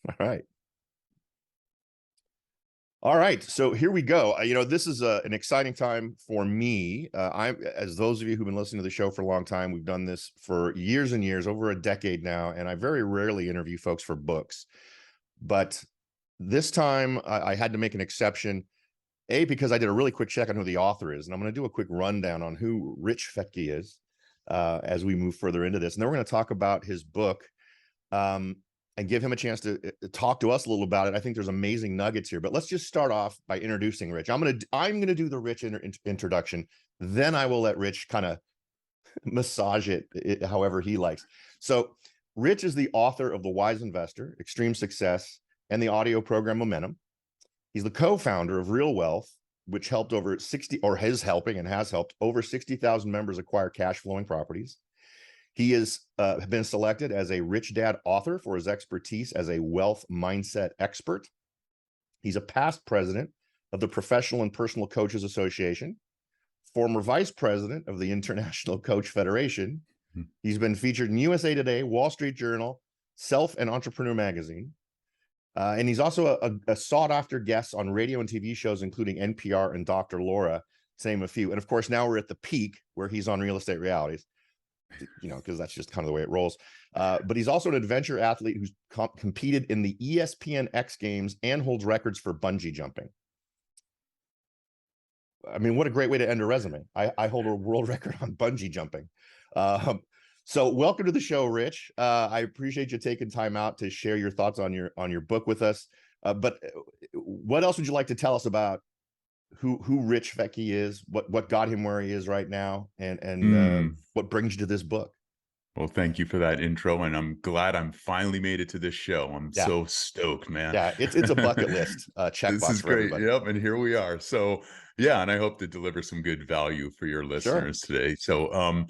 All right. All right. So here we go. This is an exciting time for me. As those of you who've been listening to the show for a long time, we've done this for years and years, over a decade now, and I very rarely interview folks for books. But this time I had to make an exception, because I did a really quick check on who the author is, and I'm going to do a quick rundown on who Rich Fettke is as we move further into this. And then we're going to talk about his book. And give him a chance to talk to us a little about it. I think there's amazing nuggets here, but let's just start off by introducing Rich. I'm gonna do the Rich introduction. Then I will let Rich kind of massage it however he likes. So Rich is the author of The Wise Investor, Extreme Success, and the audio program Momentum. He's the co-founder of Real Wealth, which helped over 60, or is helping and has helped over 60,000 members acquire cash flowing properties. He has been selected as a Rich Dad author for his expertise as a wealth mindset expert. He's a past president of the Professional and Personal Coaches Association, former vice president of the International Coach Federation. He's been featured in USA Today, Wall Street Journal, Self and Entrepreneur Magazine. And he's also a sought-after guest on radio and TV shows, including NPR and Dr. Laura, to name a few. And of course, now we're at the peak where he's on Real Estate Realities, because that's just kind of the way it rolls. But he's also an adventure athlete who's competed in the ESPN X Games and holds records for bungee jumping. I mean, what a great way to end a resume. I hold a world record on bungee jumping. So welcome to the show, Rich. I appreciate you taking time out to share your thoughts on your book with us. But what else would you like to tell us about who Rich Fettke is, what got him where he is right now, and what brings you to this book? Well, thank you for that intro, and I'm glad I'm finally made it to this show. I'm so stoked, man. Yeah, it's a bucket list checkbox. This is for great. everybody. Yep, and here we are. So yeah, and I hope to deliver some good value for your listeners today. So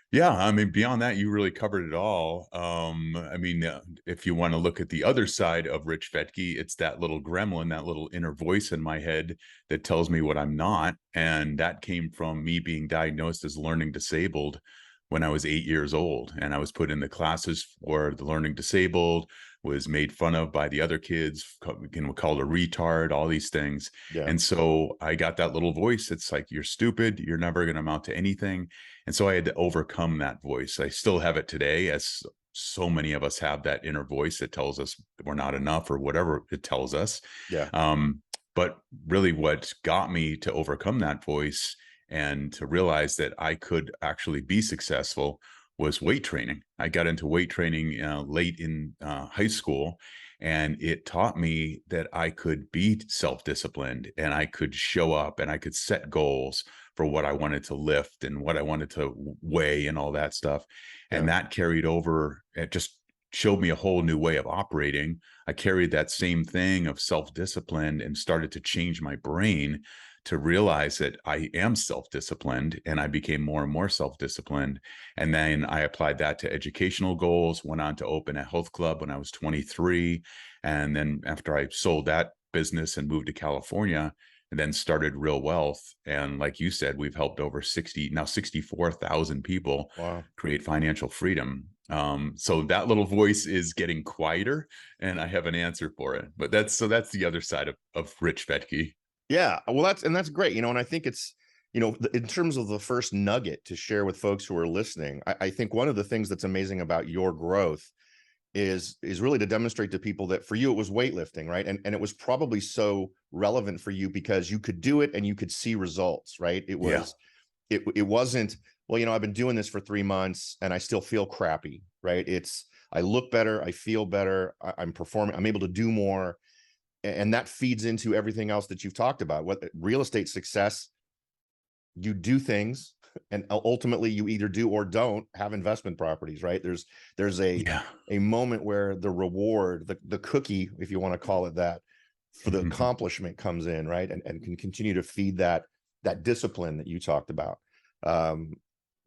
yeah, I mean, beyond that, you really covered it all. I mean, if you want to look at the other side of Rich Fettke, it's that little gremlin, that little inner voice in my head that tells me what I'm not. And that came from me being diagnosed as learning disabled when I was 8 years old. And I was put in the classes for the learning disabled, was made fun of by the other kids, called a retard, all these things. Yeah. And so I got that little voice. It's like, you're stupid. You're never going to amount to anything. And so I had to overcome that voice. I still have it today, as so many of us have that inner voice that tells us we're not enough or whatever it tells us. Yeah. But really what got me to overcome that voice and to realize that I could actually be successful was weight training. I got into weight training late in high school, and it taught me that I could be self-disciplined and I could show up and I could set goals for what I wanted to lift and what I wanted to weigh and all that stuff. And that carried over. It just showed me a whole new way of operating. I carried that same thing of self-discipline and started to change my brain to realize that I am self-disciplined, and I became more and more self-disciplined. And then I applied that to educational goals, went on to open a health club when I was 23. And then after I sold that business and moved to California, and then started Real Wealth. And like you said, we've helped over 64,000 people create financial freedom. So that little voice is getting quieter, and I have an answer for it. But that's the other side of Rich Fettke. Yeah, well, that's great. And I think it's, in terms of the first nugget to share with folks who are listening, I think one of the things that's amazing about your growth is really to demonstrate to people that for you, it was weightlifting, right? And it was probably so relevant for you because you could do it and you could see results, right? It wasn't, well, I've been doing this for 3 months and I still feel crappy, right? I look better, I feel better, I'm performing, I'm able to do more. And that feeds into everything else that you've talked about. What real estate success, you do things, and ultimately you either do or don't have investment properties, right? There's a moment where the reward, the cookie, if you want to call it that, for the accomplishment comes in, right? And can continue to feed that discipline that you talked about. I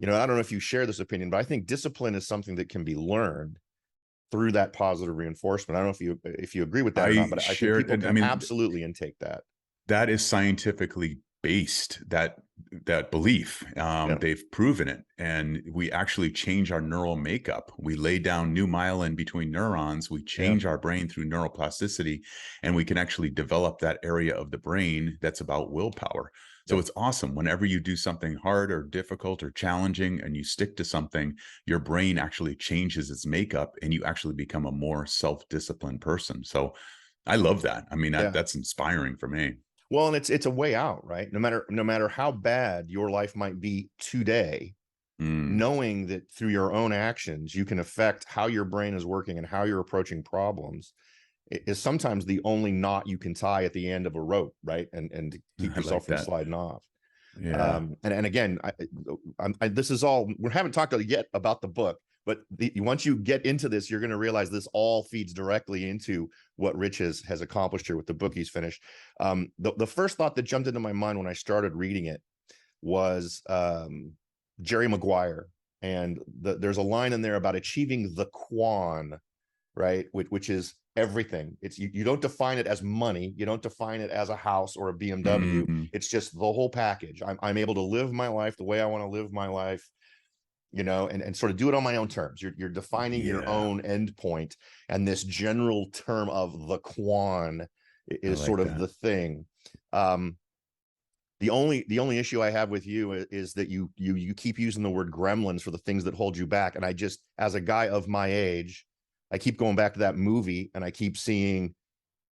don't know if you share this opinion, but I think discipline is something that can be learned through that positive reinforcement. I don't know if you agree with that or not, but I think people can absolutely intake that. That is scientifically based, that that belief. Yeah. They've proven it, and we actually change our neural makeup. We lay down new myelin between neurons. We Yeah. change our brain through neuroplasticity, and we can actually develop that area of the brain that's about willpower. So Yep. it's awesome. Whenever you do something hard or difficult or challenging and you stick to something, your brain actually changes its makeup and you actually become a more self-disciplined person. So I love that. I mean, Yeah. that's inspiring for me. Well, and it's a way out, right? No matter how bad your life might be today, Mm, knowing that through your own actions you can affect how your brain is working and how you're approaching problems is sometimes the only knot you can tie at the end of a rope, right? And to keep I yourself like from that. sliding off. Yeah. And again, this is all, we haven't talked yet about the book, but once you get into this, you're going to realize this all feeds directly into what Rich has accomplished here with the book he's finished. The first thought that jumped into my mind when I started reading it was Jerry Maguire. And there's a line in there about achieving the quan, right? Which is everything. It's you don't define it as money. You don't define it as a house or a BMW. Mm, It's just the whole package. I'm able to live my life the way I want to live my life, and sort of do it on my own terms. You're defining your yeah, own endpoint, and this general term of the quan I is sort like of that. the thing. Um, the only issue I have with you is that you keep using the word gremlins for the things that hold you back. And I just, as a guy of my age, I keep going back to that movie and I keep seeing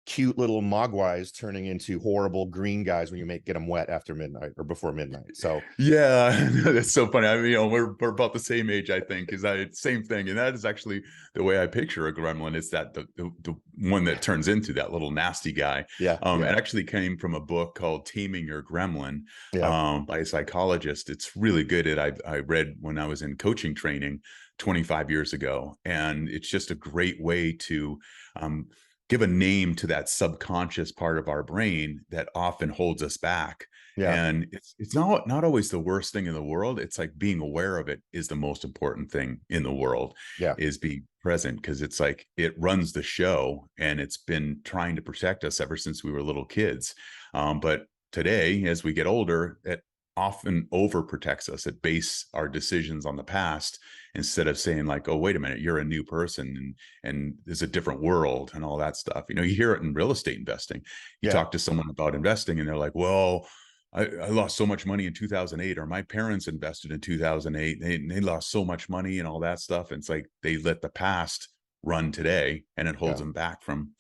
cute little mogwais turning into horrible green guys when you get them wet after midnight or before midnight. So Yeah, that's so funny. I mean, we're about the same age, I think, is that same thing. And that is actually the way I picture a gremlin. It's that the one that turns into that little nasty guy. yeah, It yeah, actually came from a book called Taming Your Gremlin, yeah, by a psychologist. It's really good. I read when I was in coaching training 25 years ago, and it's just a great way to um, give a name to that subconscious part of our brain that often holds us back. yeah, And it's not always the worst thing in the world. It's like being aware of it is the most important thing in the world, yeah, is being present, because it's like it runs the show and it's been trying to protect us ever since we were little kids. But today, as we get older, it often overprotects us. It base our decisions on the past instead of saying like, oh, wait a minute, you're a new person, and there's a different world and all that stuff. You hear it in real estate investing. You yeah, talk to someone about investing and they're like, well, I lost so much money in 2008, or my parents invested in 2008. They lost so much money and all that stuff. And it's like they let the past run today, and it holds yeah, them back from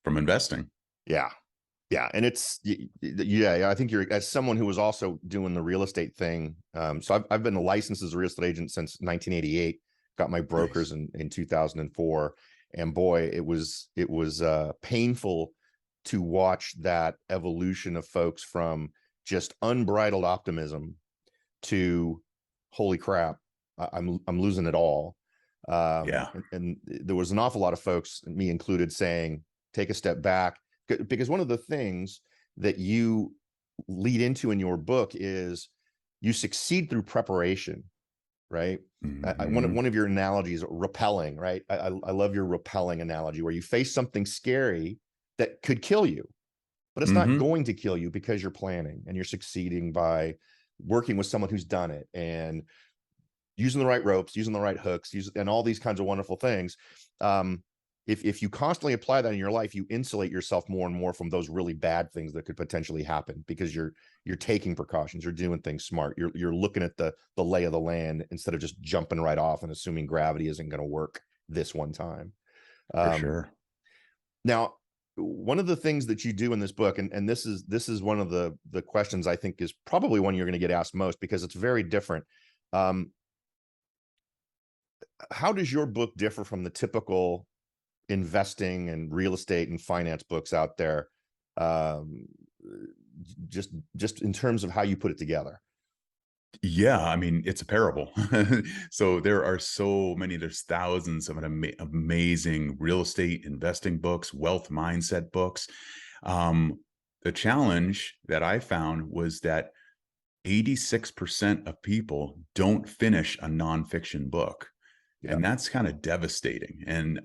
investing. yeah. Yeah, and yeah, I think you're, as someone who was also doing the real estate thing. So I've been licensed as a real estate agent since 1988. Got my brokers Nice. in 2004, and boy, it was painful to watch that evolution of folks from just unbridled optimism to holy crap, I'm losing it all. Yeah. And there was an awful lot of folks, me included, saying take a step back, because one of the things that you lead into in your book is you succeed through preparation, right? One of Hmm. one of your analogies, repelling, right? I love your repelling analogy, where you face something scary that could kill you, but it's not Hmm. going to kill you because you're planning and you're succeeding by working with someone who's done it and using the right ropes, using the right hooks, and all these kinds of wonderful things. Um, if you constantly apply that in your life, you insulate yourself more and more from those really bad things that could potentially happen, because you're taking precautions, you're doing things smart, you're looking at the lay of the land instead of just jumping right off and assuming gravity isn't going to work this one time. For Um, sure. Now, one of the things that you do in this book, and this is one of the questions I think is probably one you're going to get asked most, because it's very different. Um, how does your book differ from the typical investing and real estate and finance books out there, um just in terms of how you put it together? Yeah, I mean, it's a parable. So there are so many, there's thousands of amazing real estate investing books, wealth mindset books. Um, the challenge that I found was that 86% of people don't finish a nonfiction book. Yeah. And that's kind of devastating. And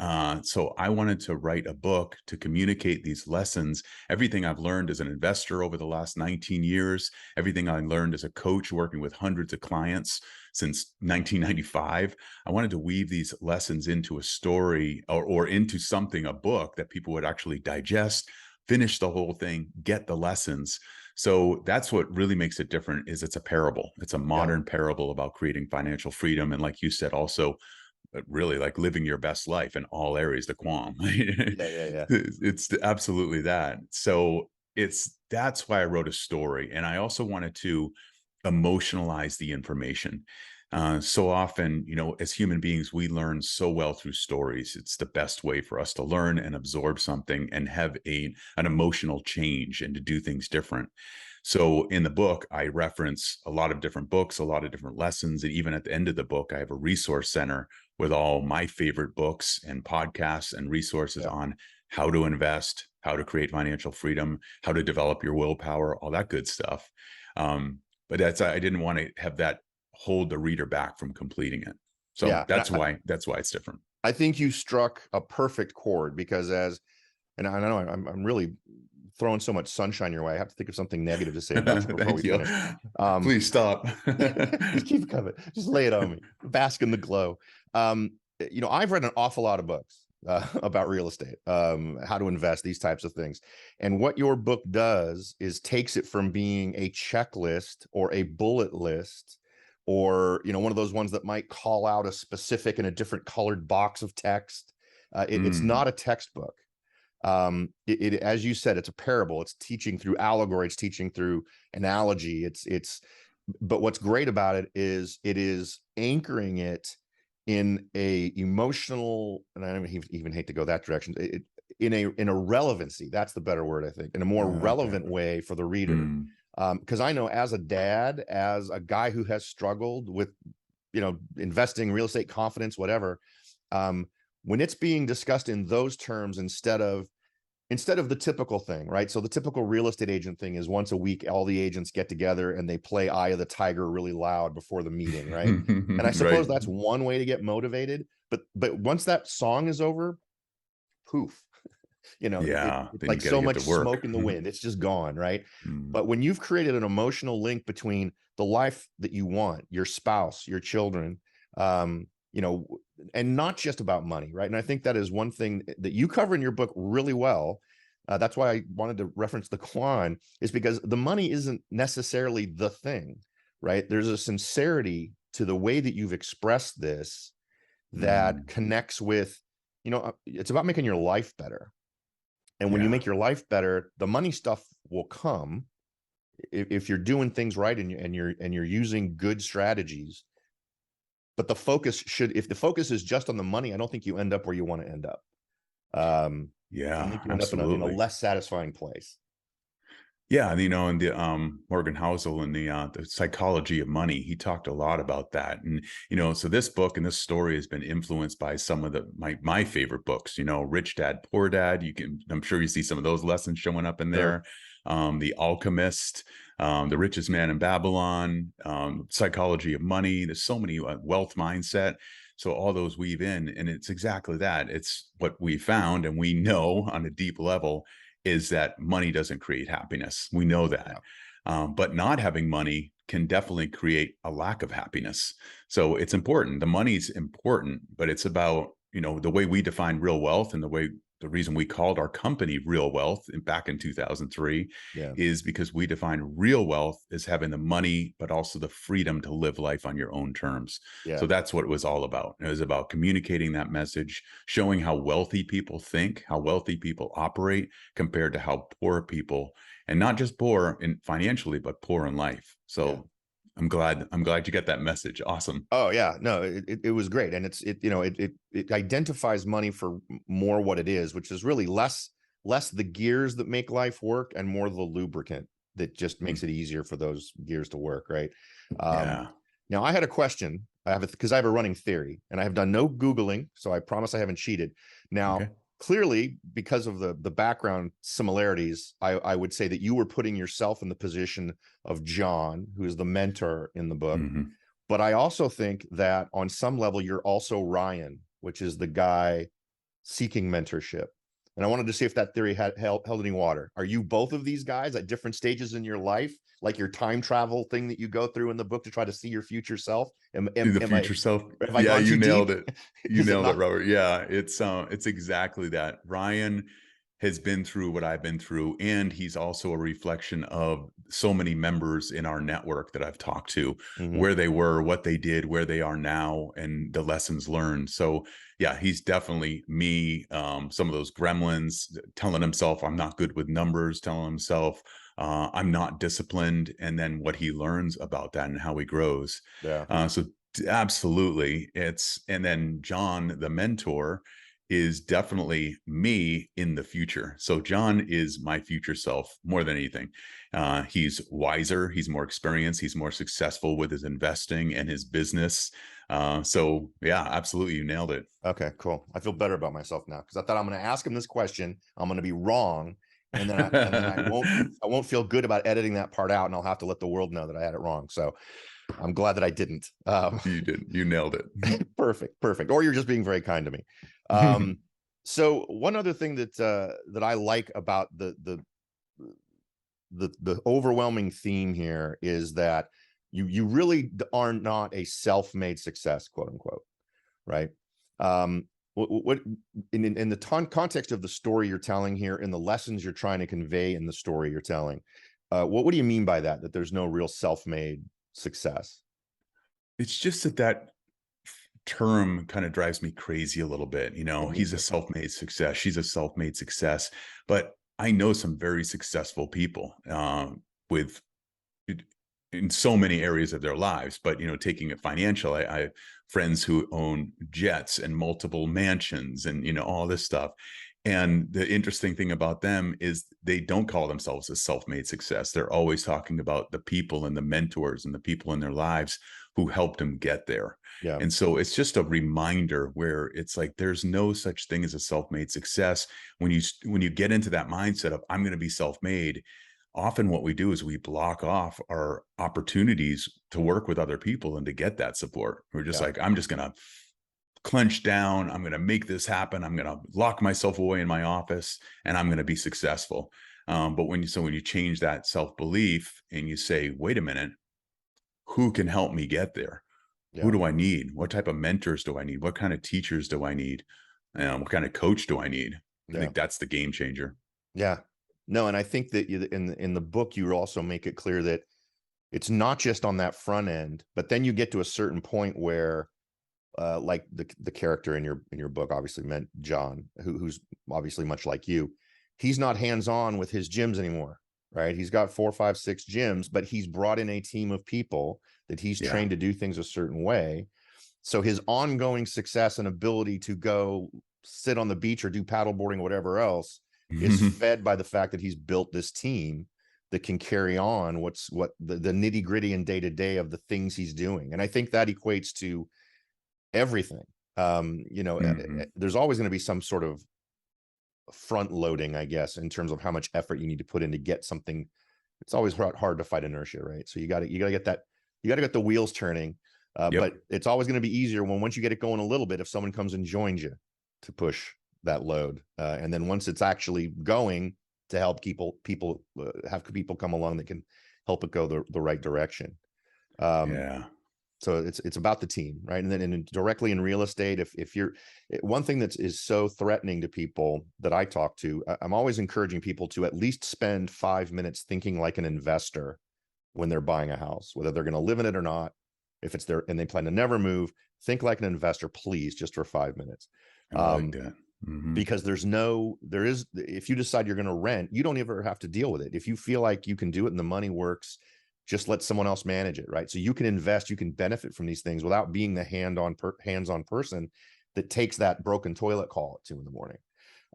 so I wanted to write a book to communicate these lessons, everything I've learned as an investor over the last 19 years, everything I learned as a coach working with hundreds of clients since 1995. I wanted to weave these lessons into a story, or into something, a book that people would actually digest, finish the whole thing, get the lessons. So that's what really makes it different, is it's a parable. It's a Yeah. modern parable about creating financial freedom. And like you said, also really like living your best life in all areas, the quam. Yeah. Yeah. Yeah. It's absolutely that. So that's why I wrote a story. And I also wanted to emotionalize the information. So often, as human beings, we learn so well through stories. It's the best way for us to learn and absorb something and have an emotional change and to do things different. So in the book, I reference a lot of different books, a lot of different lessons. And even at the end of the book, I have a resource center with all my favorite books and podcasts and resources Yeah. on how to invest, how to create financial freedom, how to develop your willpower, all that good stuff. But I didn't want to have that hold the reader back from completing it. So Yeah. And that's why it's different. I think you struck a perfect chord, because and I know I'm really throwing so much sunshine your way. I have to think of something negative to say about you before we Thank you. finish. Please stop. Just keep it coming. Just lay it on me. Bask in the glow. I've read an awful lot of books about real estate, how to invest, these types of things. And what your book does is takes it from being a checklist or a bullet list, or one of those ones that might call out a specific in a different colored box of text. It's not a textbook. As you said, it's a parable. It's teaching through allegory. It's teaching through analogy. But what's great about it is anchoring it in a emotional, and I don't even hate to go that direction, in a relevancy. That's the better word, I think, in a more Okay. relevant way for the reader. Because I know, as a dad, as a guy who has struggled with investing, real estate, confidence, whatever, when it's being discussed in those terms, instead of the typical thing, right? So the typical real estate agent thing is, once a week, all the agents get together and they play Eye of the Tiger really loud before the meeting, right? And I Right. suppose that's one way to get motivated. But once that song is over, poof, Yeah. it's Then you like got to so get to much work. smoke in the wind. It's just gone, right? Mm. But when you've created an emotional link between the life that you want, your spouse, your children, you know, and not just about money, right? And I think that is one thing that you cover in your book really well. That's why I wanted to reference the Quan, is because the money isn't necessarily the thing, right? There's a sincerity to the way that you've expressed this that Mm. connects with, it's about making your life better. And when you Yeah. make your life better, the money stuff will come if you're doing things right, and you're using good strategies. But if the focus is just on the money, I don't think you end up where you want to end up. I Yeah, think you end up in a absolutely. less satisfying place. Yeah, and in the Morgan Housel in the Psychology of Money, he talked a lot about that. And so this book and this story has been influenced by some of my favorite books. Rich Dad, Poor Dad. I'm sure you see some of those lessons showing up in Sure. there. The Alchemist, The Richest Man in Babylon, Psychology of Money. There's so many, Wealth Mindset. So all those weave in, and it's exactly that. It's what we found, and we know on a deep level is that money doesn't create happiness. We know that. Yeah. But not having money can definitely create a lack of happiness. So it's important. The money's important, but it's about, the way we define real wealth, and the reason we called our company Real Wealth back in 2003 Yeah. is because we define real wealth as having the money, but also the freedom to live life on your own terms. Yeah. So that's what it was all about. It was about communicating that message, showing how wealthy people think, how wealthy people operate compared to how poor people, and not just poor in financially, but poor in life. Yeah. So I'm glad you get that message. Awesome. Oh yeah, no, it was great, and it identifies money for more what it is, which is really less the gears that make life work, and more the lubricant that just makes Mm. it easier for those gears to work, right? Um, Yeah. Now I had a question. Because I have a running theory, and I have done no Googling, so I promise I haven't cheated. Now, Okay. clearly, because of the background similarities, I would say that you were putting yourself in the position of John, who is the mentor in the book. Hmm. But I also think that on some level, you're also Ryan, which is the guy seeking mentorship. And I wanted to see if that theory had held any water. Are you both of these guys at different stages in your life, like your time travel thing that you go through in the book to try to see your future self? The Am I future self. have I Yeah, gone you too nailed deep? it. You Is it nailed it, not? Robert. Yeah, it's exactly that. Ryan has been through what I've been through, and he's also a reflection of so many members in our network that I've talked to, Mhm. where they were, what they did, where they are now, and the lessons learned. So yeah, he's definitely me. Some of those gremlins telling himself I'm not good with numbers, telling himself I'm not disciplined, and then what he learns about that and how he grows. Yeah. So absolutely, it's and then John, the mentor, is definitely me in the future. So John is my future self more than anything. He's wiser, he's more experienced, he's more successful with his investing and his business. So yeah, absolutely, you nailed it. Okay, cool. I feel better about myself now because I thought I'm going to ask him this question. I'm going to be wrong, and then I won't feel good about editing that part out, and I'll have to let the world know that I had it wrong. So I'm glad that I didn't. You did, you nailed it. Perfect, perfect. Or you're just being very kind to me. So one other thing that I like about the overwhelming theme here is that you really are not a self-made success, quote unquote, right? What in the context of the story you're telling here, in the lessons you're trying to convey in the story you're telling, what do you mean by that? That there's no real self-made success? It's just that term kind of drives me crazy a little bit. Yeah, me He's a too. self-made success. She's a self-made success. But I know some very successful people with in so many areas of their lives. But taking it financial, I have friends who own jets and multiple mansions and all this stuff. And the interesting thing about them is they don't call themselves a self-made success. They're always talking about the people and the mentors and the people in their lives who helped them get there. Yeah, And so it's just a reminder where it's like there's no such thing as a self-made success. When you get into that mindset of I'm going to be self-made, often what we do is we block off our opportunities to work with other people and to get that support. We're just yeah, like, I'm just going to clench down. I'm going to make this happen. I'm going to lock myself away in my office and I'm going to be successful. But when you change that self-belief and you say, wait a minute, who can help me get there? Who yeah, do I need? What type of mentors do I need? What kind of teachers do I need? What kind of coach do I need? I yeah. think that's the game changer. Yeah. No, and I think that in the book you also make it clear that it's not just on that front end, but then you get to a certain point where like the character in your book obviously meant John, who's obviously much like you. He's not hands-on with his gyms anymore, right? He's got 4, 5, 6 gyms, but he's brought in a team of people that he's Yeah. trained to do things a certain way. So his ongoing success and ability to go sit on the beach or do paddleboarding or whatever else is fed by the fact that he's built this team that can carry on what the nitty gritty and day to day of the things he's doing. And I think that equates to everything. Mhm. There's always going to be some sort of front loading, I guess, in terms of how much effort you need to put in to get something. It's always hard to fight inertia, right? So you got to get that, you got to get the wheels turning. Yep. But it's always going to be easier when once you get it going a little bit, if someone comes and joins you to push that load, and then once it's actually going, to help people have people come along that can help it go the right direction. Um, Yeah. so it's about the team, right? And then directly in real estate, if you're one thing that is so threatening to people that I talk to, I'm always encouraging people to at least spend 5 minutes thinking like an investor when they're buying a house, whether they're going to live in it or not. If it's there and they plan to never move, think like an investor, please, just for 5 minutes. I like Um, that. Mhm. because there is, if you decide you're going to rent, you don't ever have to deal with it. If you feel like you can do it and the money works, just let someone else manage it, right? So you can invest, you can benefit from these things without being the hands-on person that takes that broken toilet call at 2 in the morning,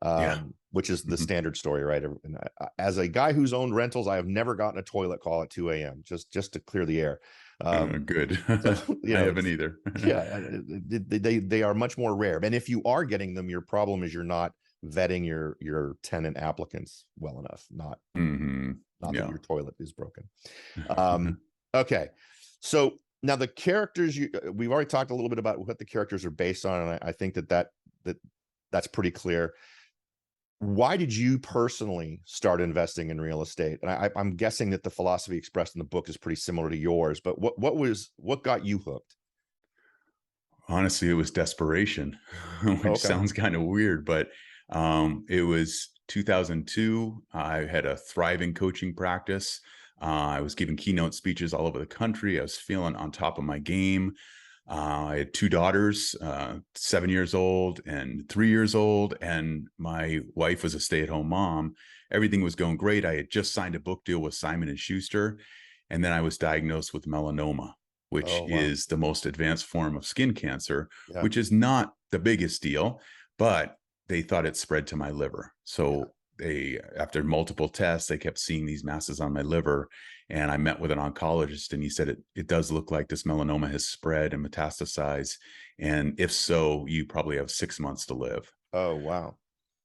Yeah. which is the Mhm. standard story, right? And as a guy who's owned rentals, I have never gotten a toilet call at 2 a.m. just to clear the air. Good. So I haven't it's, either. yeah, they are much more rare. And if you are getting them, your problem is you're not vetting your tenant applicants well enough, not Mhm. not that Yeah. your toilet is broken. Um, okay. So Now the characters we've already talked a little bit about what the characters are based on, and I think that's pretty clear. Why did you personally start investing in real estate? And I'm guessing that the philosophy expressed in the book is pretty similar to yours, but what got you hooked? Honestly, it was desperation, Oh, which okay. sounds kind of weird, but it was 2002. I had a thriving coaching practice. I was giving keynote speeches all over the country. I was feeling on top of my game. I had two daughters, 7 years old and 3 years old, and my wife was a stay-at-home mom. Everything was going great. I had just signed a book deal with Simon and Schuster, and then I was diagnosed with melanoma, which Oh, wow. is the most advanced form of skin cancer, Yeah. which is not the biggest deal, but they thought it spread to my liver. Yeah. So they, after multiple tests, they kept seeing these masses on my liver. And I met with an oncologist, and he said, it does look like this melanoma has spread and metastasized. And if so, you probably have 6 months to live. Oh, wow.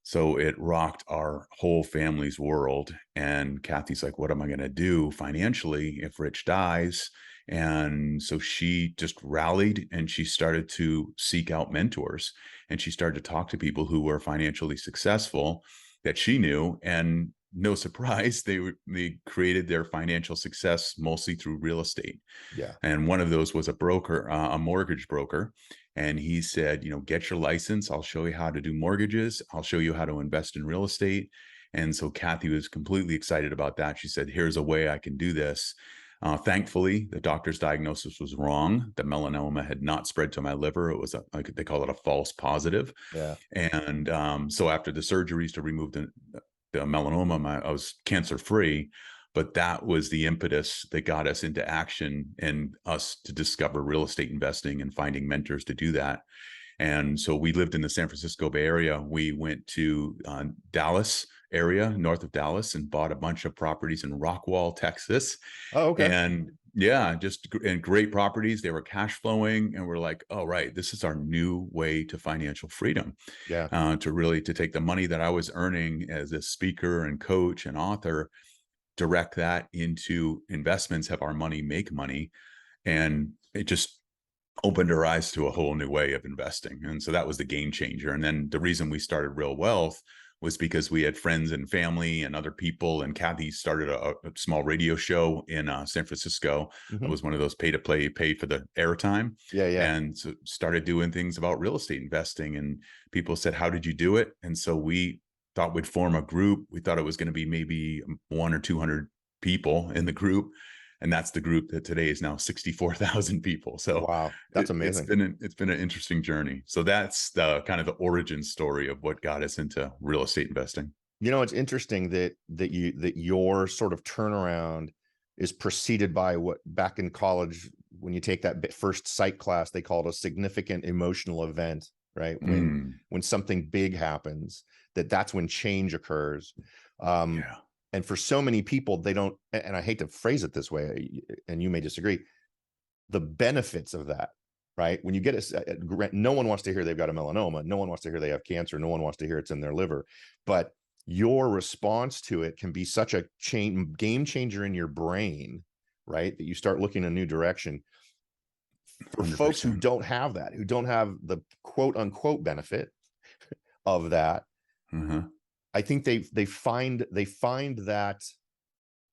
So it rocked our whole family's world. And Kathy's like, what am I going to do financially if Rich dies? And so she just rallied and she started to seek out mentors, and she started to talk to people who were financially successful that she knew. And no surprise, they created their financial success mostly through real estate. Yeah. And one of those was a broker, a mortgage broker. And he said, get your license. I'll show you how to do mortgages. I'll show you how to invest in real estate. And so Kathy was completely excited about that. She said, here's a way I can do this. Thankfully, the doctor's diagnosis was wrong. The melanoma had not spread to my liver. It was like they call it a false positive. Yeah. And so after the surgeries to remove the melanoma, I was cancer free. But that was the impetus that got us into action and us to discover real estate investing and finding mentors to do that. And so we lived in the San Francisco Bay Area. We went to Dallas area, north of Dallas, and bought a bunch of properties in Rockwall, Texas. Oh, okay. And yeah, just and great properties. They were cash flowing, and we're like, oh, right, this is our new way to financial freedom. Yeah. To take the money that I was earning as a speaker and coach and author, direct that into investments, have our money make money. And it just opened our eyes to a whole new way of investing. And so that was the game changer. And then the reason we started Real Wealth was because we had friends and family and other people. And Kathy started a small radio show in San Francisco. It Hmm. was one of those pay to play, pay for the airtime. Yeah. Yeah. And so started doing things about real estate investing. And people said, how did you do it? And so we thought we'd form a group. We thought it was going to be maybe 100 or 200 people in the group. And that's the group that today is now 64,000 people. So Wow. That's it's amazing. been an interesting journey. So that's the kind of the origin story of what got us into real estate investing. It's interesting that your sort of turnaround is preceded by what back in college, when you take that first psych class, they call it a significant emotional event, right? When something big happens, that's when change occurs. Yeah. And for so many people, they don't, and I hate to phrase it this way, and you may disagree, the benefits of that, right? When you get no one wants to hear they've got a melanoma. No one wants to hear they have cancer. No one wants to hear it's in their liver. But your response to it can be such a game changer in your brain, right? That you start looking a new direction. For folks who 100%. don't have that, who don't have the quote unquote benefit of that, Uh-huh. I think they find that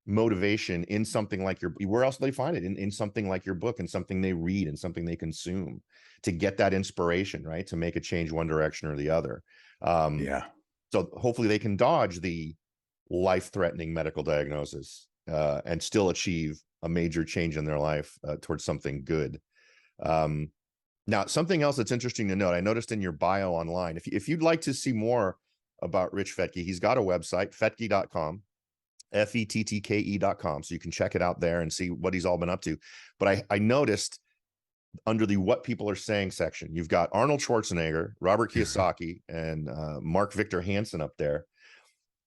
motivation in something like where else do they find it? In something like your book, and something they read, and something they consume, to get that inspiration, right? To make a change one direction or the other. Yeah. So hopefully they can dodge the life-threatening medical diagnosis and still achieve a major change in their life towards something good. Now, something else that's interesting to note, I noticed in your bio online, if you'd like to see more about Rich Fettke, he's got a website, fettke.com, fettke.com. So you can check it out there and see what he's all been up to. But I noticed under the what people are saying section, you've got Arnold Schwarzenegger, Robert Kiyosaki, and Mark Victor Hansen up there.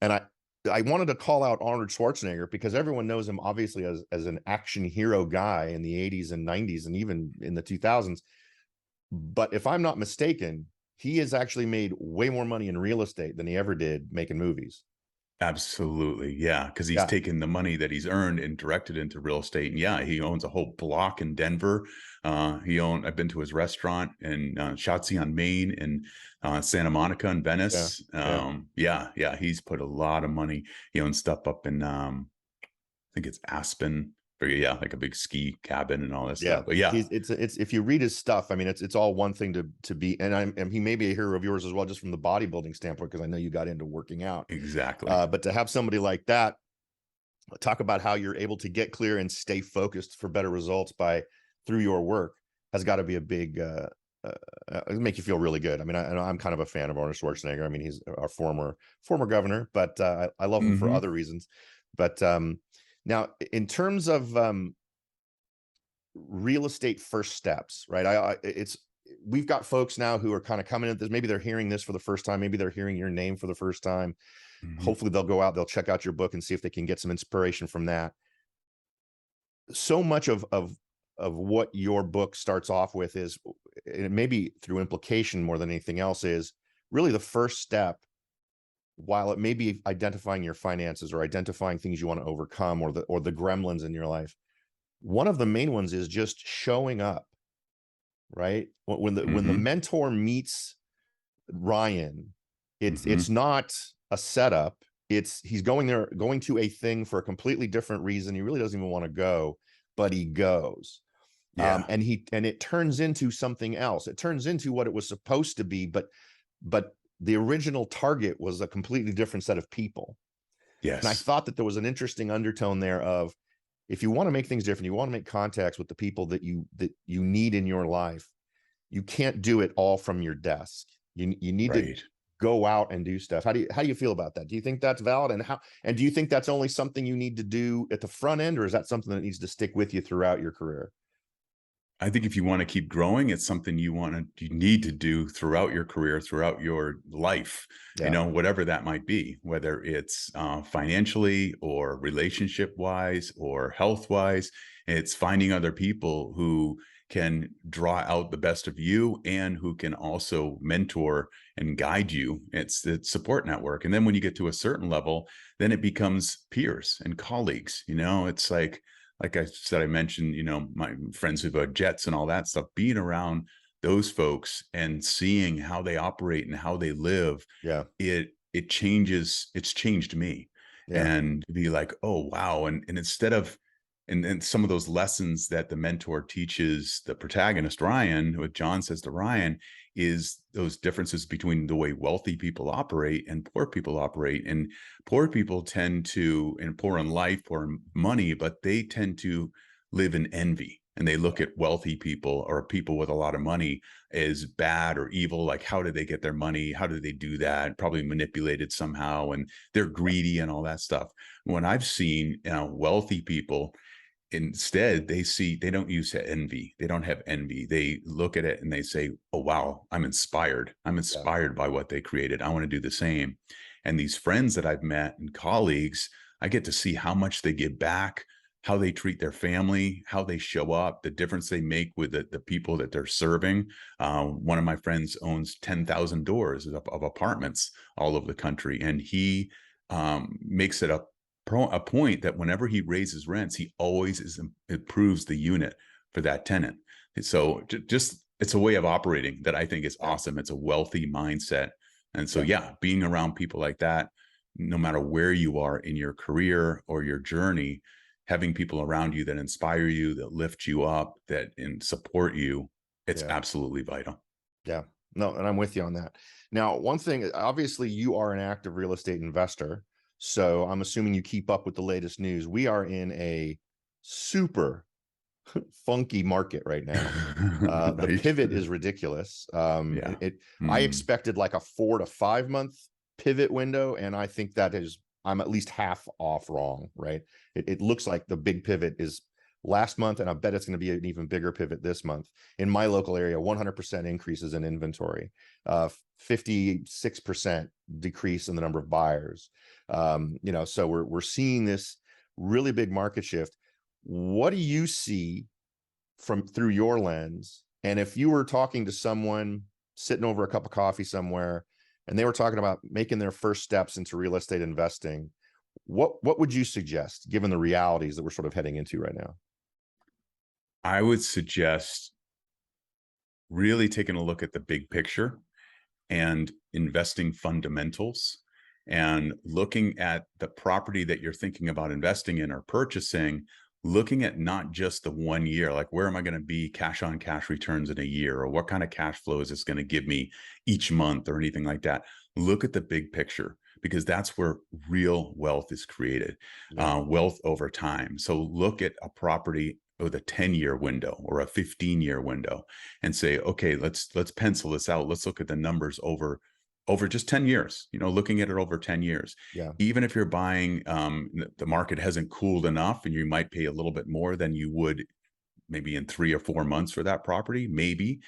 And I wanted to call out Arnold Schwarzenegger because everyone knows him obviously as an action hero guy in the 80s and 90s and even in the 2000s. But if I'm not mistaken, he has actually made way more money in real estate than he ever did making movies. Absolutely, yeah, because he's Yeah, taken the money that he's earned and directed into real estate, and yeah, he owns a whole block in Denver. I've been to his restaurant in, Shotzi on Main and, Santa Monica and yeah, Venice. yeah, Yeah, he's put a lot of money. He owns stuff up in, I think it's Aspen, but yeah, like a big ski cabin and all that yeah. stuff, but yeah, It's if you read his stuff, I mean, it's all one thing to be, and he may be a hero of yours as well, just from the bodybuilding standpoint, because I know you got into working out. exactly. But to have somebody like that talk about how you're able to get clear and stay focused for better results by through your work has got to be a big make you feel really good. I mean, I'm kind of a fan of Arnold Schwarzenegger. I mean, he's our former governor, but I love him for Mhm, other reasons. But now, in terms of real estate first steps, right? It's we've got folks now who are kind of coming at this. Maybe they're hearing this for the first time. Maybe they're hearing your name for the first time. mhm, Hopefully, they'll go out, they'll check out your book and see if they can get some inspiration from that. So much of what your book starts off with is, and maybe through implication more than anything else, is really the first step. While it may be identifying your finances or identifying things you want to overcome, or the gremlins in your life, one of the main ones is just showing up, right? When the mhm, mentor meets Ryan, it's mhm, not a setup. It's he's going to a thing for a completely different reason. He really doesn't even want to go, but he goes. yeah, And it turns into something else. It turns into what it was supposed to be, but the original target was a completely different set of people. And I yes, thought that there was an interesting undertone there of, if you want to make things different, you want to make contacts with the people that you need in your life, you can't do it all from your desk. You need to right. go out and do stuff. How do you feel about that? Do you think that's valid? And do you think that's only something you need to do at the front end, or is that something that needs to stick with you throughout your career? I think if you wanna keep growing, it's something you need to do throughout your career, throughout your life, Yeah, whatever that might be, whether it's, financially or relationship-wise or health-wise. It's finding other people who can draw out the best of you and who can also mentor and guide you. It's the support network, and then when you get to a certain level, then it becomes peers and colleagues, It's like I said, I mentioned, my friends who've got jets and all that stuff, being around those folks and seeing how they operate and how they live, yeah, it's changed me. yeah, And to be like, oh wow. And instead of and some of those lessons that the mentor teaches the protagonist, Ryan, what John says to Ryan, is those differences between the way wealthy people operate and poor people operate. And poor people tend to, and poor in life, poor in money, but they tend to live in envy. And they look at wealthy people or people with a lot of money as bad or evil. Like, how did they get their money? How did they do that? Probably manipulated somehow. And they're greedy and all that stuff. When I've seen, wealthy people, instead they don't use envy, they don't have envy, they look at it and they say, oh wow, I'm yeah, inspired by what they created, I want to do the same. And these friends that I've met and colleagues, I get to see how much they give back, how they treat their family, how they show up, the difference they make with the people that they're serving. One of my friends owns 10,000 doors of apartments all over the country, and he makes it a point that whenever he raises rents, he always improves the unit for that tenant. And so just it's a way of operating that I think is yeah, awesome. It's a wealthy mindset. And so, yeah, yeah, being around people like that, no matter where you are in your career or your journey, having people around you that inspire you, that lift you up, that and support you, it's yeah, absolutely vital. yeah. No, and I'm with you on that. Now, one thing, obviously, you are an active real estate investor, so I'm assuming you keep up with the latest news. We are in a super funky market right now. The Right? pivot is ridiculous. Yeah. I Mm, expected like a 4 to 5 month pivot window, and I think that is I'm at least half off wrong. Right? It looks like the big pivot is last month, and I bet it's going to be an even bigger pivot this month. In my local area, 100% increases in inventory, 56% decrease in the number of buyers. So we're seeing this really big market shift. What do you see from through your lens? And if you were talking to someone sitting over a cup of coffee somewhere, and they were talking about making their first steps into real estate investing, what would you suggest given the realities that we're sort of heading into right now? I would suggest really taking a look at the big picture and investing fundamentals and looking at the property that you're thinking about investing in or purchasing, looking at not just the 1 year, like where am I going to be cash on cash returns in a year, or what kind of cash flow is this going to give me each month or anything like that. Look at the big picture, because that's where real wealth is created, Yeah. wealth over time. So look at a property with a 10-year window or a 15-year window and say, okay, let's pencil this out. Let's look at the numbers over just 10 years, looking at it over 10 years. Yeah. Even if you're buying, the market hasn't cooled enough and you might pay a little bit more than you would maybe in 3 or 4 months for that property, maybe.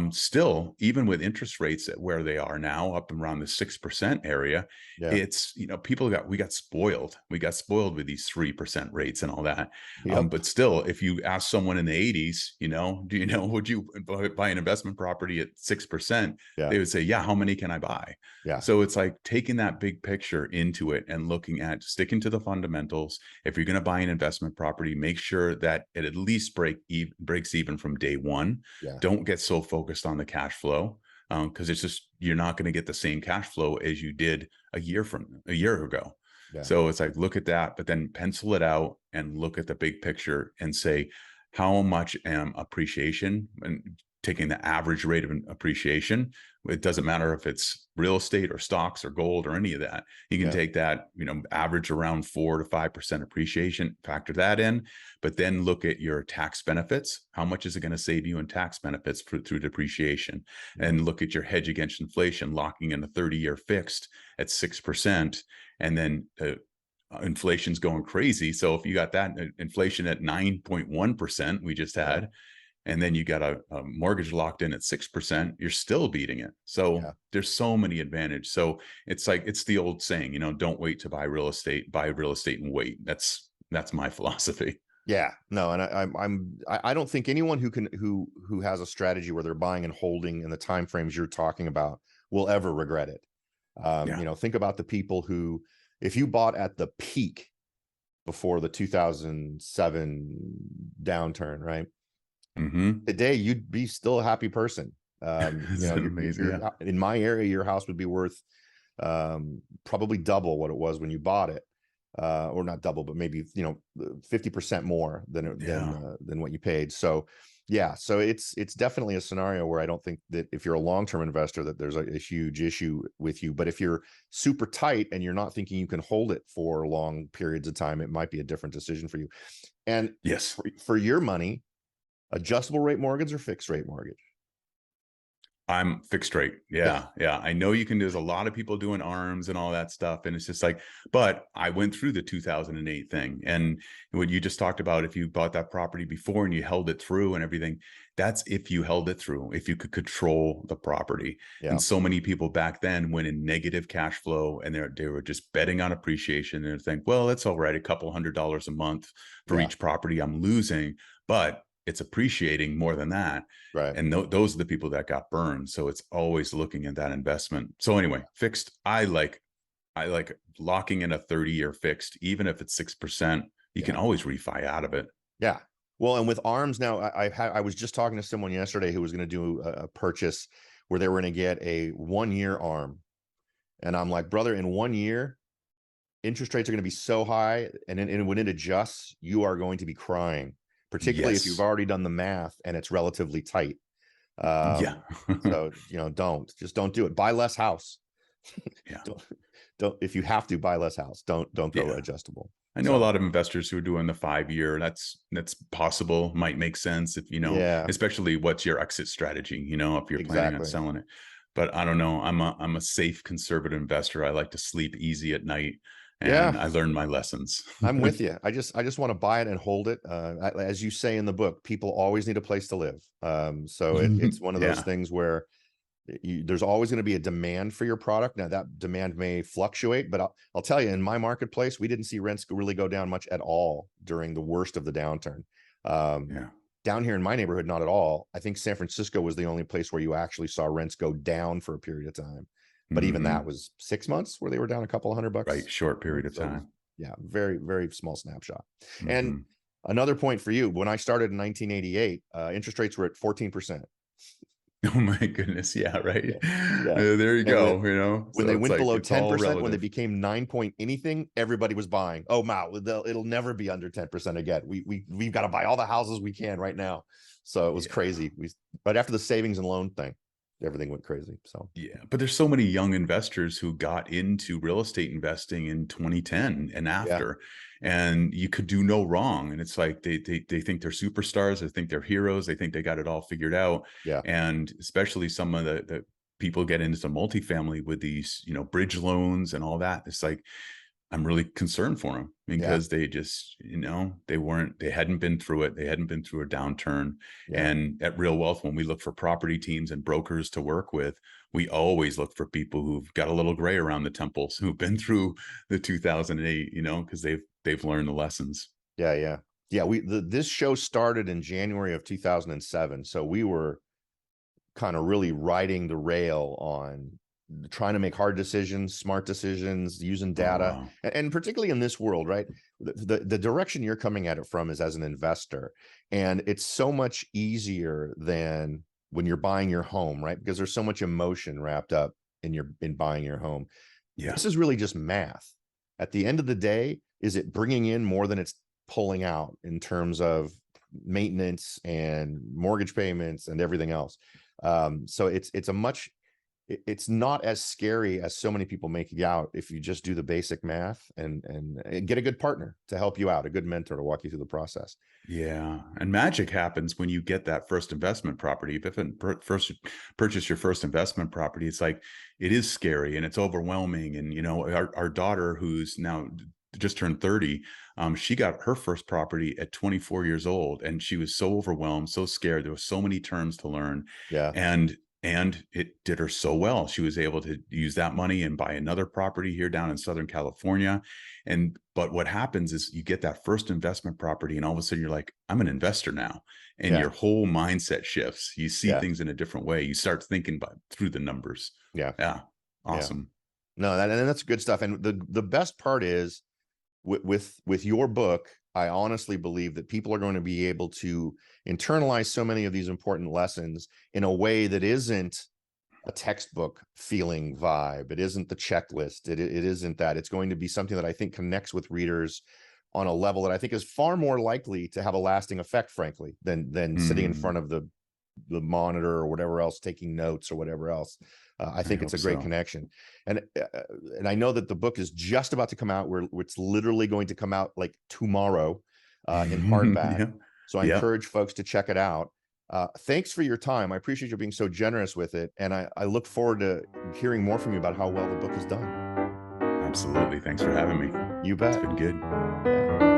Still, even with interest rates at where they are now, up around the 6% area, Yeah. it's, we got spoiled. We got spoiled with these 3% rates and all that. Yep. But still, if you ask someone in the 80s, do you know, would you buy an investment property at 6%? Yeah. They would say, yeah, how many can I buy? Yeah. So it's like taking that big picture into it and looking at sticking to the fundamentals. If you're going to buy an investment property, make sure that it at least breaks even from day one. Yeah. Don't get so focused on the cash flow, because it's just, you're not going to get the same cash flow as you did a year ago. Yeah. So it's like, look at that, but then pencil it out and look at the big picture and say, how much appreciation, and taking the average rate of appreciation. It doesn't matter if it's real estate or stocks or gold or any of that. You can Yeah. take that, average around 4 to 5% appreciation, factor that in, but then look at your tax benefits. How much is it going to save you in tax benefits through depreciation? Yeah. And look at your hedge against inflation, locking in a 30-year fixed at 6%. And then inflation's going crazy. So if you got that inflation at 9.1%, we just Yeah. had, and then you got a mortgage locked in at 6%, you're still beating it. So Yeah. there's so many advantages. So it's like, it's the old saying, don't wait to buy real estate and wait. That's my philosophy. Yeah, no, and I don't think anyone who has a strategy where they're buying and holding in the time frames you're talking about will ever regret it. Yeah. Think about the people who, if you bought at the peak before the 2007 downturn, right? Mm-hmm. Today you'd be still a happy person. It's amazing. Yeah. In my area, your house would be worth probably double what it was when you bought it. Or not double, but maybe 50% more than what you paid. So yeah, so it's definitely a scenario where I don't think that if you're a long-term investor that there's a huge issue with you, but if you're super tight and you're not thinking you can hold it for long periods of time, it might be a different decision for you. And Yes. for your money, adjustable rate mortgage or fixed rate mortgage? I'm fixed rate. Yeah. Yeah. I know you can, there's a lot of people doing arms and all that stuff. And it's just like, but I went through the 2008 thing. And what you just talked about, if you bought that property before and you held it through and everything, that's if you held it through, if you could control the property. Yeah. And so many people back then went in negative cash flow and they were just betting on appreciation and think, well, it's all right, a couple $100 a month for each property I'm losing, but it's appreciating more than that. Right. And those are the people that got burned. So it's always looking at that investment. So anyway, fixed, I like locking in a 30-year fixed, even if it's 6%, you can always refi out of it. Yeah. Well, and with arms now, I was just talking to someone yesterday who was going to do a purchase where they were going to get a 1-year arm. And I'm like, brother, in 1 year, interest rates are going to be so high. And when it adjusts, you are going to be crying, particularly if you've already done the math and it's relatively tight. Yeah. So, don't do it. Buy less house. Yeah. Don't, if you have to buy less house, don't go adjustable. I know a lot of investors who are doing the 5-year. That's possible, might make sense if, especially what's your exit strategy, if you're planning on selling it. But I don't know. I'm a safe conservative investor. I like to sleep easy at night. And I learned my lessons. I'm with you. I just want to buy it and hold it. As you say in the book, people always need a place to live. So it's one of those things where there's always going to be a demand for your product. Now that demand may fluctuate, but I'll tell you, in my marketplace, we didn't see rents really go down much at all during the worst of the downturn. Down here in my neighborhood, not at all. I think San Francisco was the only place where you actually saw rents go down for a period of time. but even that Mhm. was 6 months where they were down a couple $100. Right, short Right? period of So it was, time. yeah, very, very small snapshot. And Mhm. another point for you, when I started in 1988, interest rates were at 14%. Oh my goodness, yeah, right? Yeah. Yeah. There you And go, you know? when they So it's went like, below it's all 10%, when they relative. became 9 point anything, everybody was buying. Oh, wow, it'll never be under 10% again. We've got to buy all the houses we can right now. So it was Yeah. crazy. But after the savings and loan thing, everything went crazy. So Yeah, but there's so many young investors who got into real estate investing in 2010 and yeah, after, and you could do no wrong. And it's like they think they're superstars, they think they're heroes, they think they got it all figured out. yeah, And especially some of the people get into multifamily with these, bridge loans and all that. It's like I'm really concerned for them yeah, because they just, they hadn't been through it. They hadn't been through a downturn. yeah, And at Real Wealth, when we look for property teams and brokers to work with, we always look for people who've got a little gray around the temples, who've been through the 2008, because they've learned the lessons. yeah, yeah. Yeah, this show started in January of 2007. So we were kind of really riding the rail on trying to make hard decisions, smart decisions, using Oh, data, wow. and particularly in this world, right? The direction you're coming at it from is as an investor, and it's so much easier than when you're buying your home, right? Because there's so much emotion wrapped up in buying your home. Yeah. This is really just math. At the end of the day, is it bringing in more than it's pulling out in terms of maintenance and mortgage payments and everything else? So it's not as scary as so many people make it out if you just do the basic math and get a good partner to help you out, a good mentor to walk you through the process. Yeah, and magic happens when you get that first investment property. If you first purchase your first investment property, it's like it is scary and it's overwhelming. And our daughter, who's now just turned 30, she got her first property at 24 years old, and she was so overwhelmed, so scared. There were so many terms to learn, Yeah, and it did her so well. She was able to use that money and buy another property here down in Southern California. But what happens is you get that first investment property, and all of a sudden you're like, I'm an investor now. And yeah, your whole mindset shifts. You see yeah, things in a different way. You start thinking through the numbers. yeah, Yeah. yeah. Awesome. No, and that's good stuff. And the best part is with your book, I honestly believe that people are going to be able to internalize so many of these important lessons in a way that isn't a textbook feeling vibe. It isn't the checklist. It isn't that. It's going to be something that I think connects with readers on a level that I think is far more likely to have a lasting effect, frankly, than sitting in Hmm. front of the monitor or whatever else, taking notes or whatever else. I I think it's a hope great so. connection, and and I know that the book is just about to come out. Where it's literally going to come out like tomorrow in hardback. Yeah. So I Yeah. encourage folks to check it out. Thanks for your time. I appreciate you being so generous with it, and I look forward to hearing more from you about how well the book is done. Absolutely. Thanks for having me. You It's bet. been good. Yeah.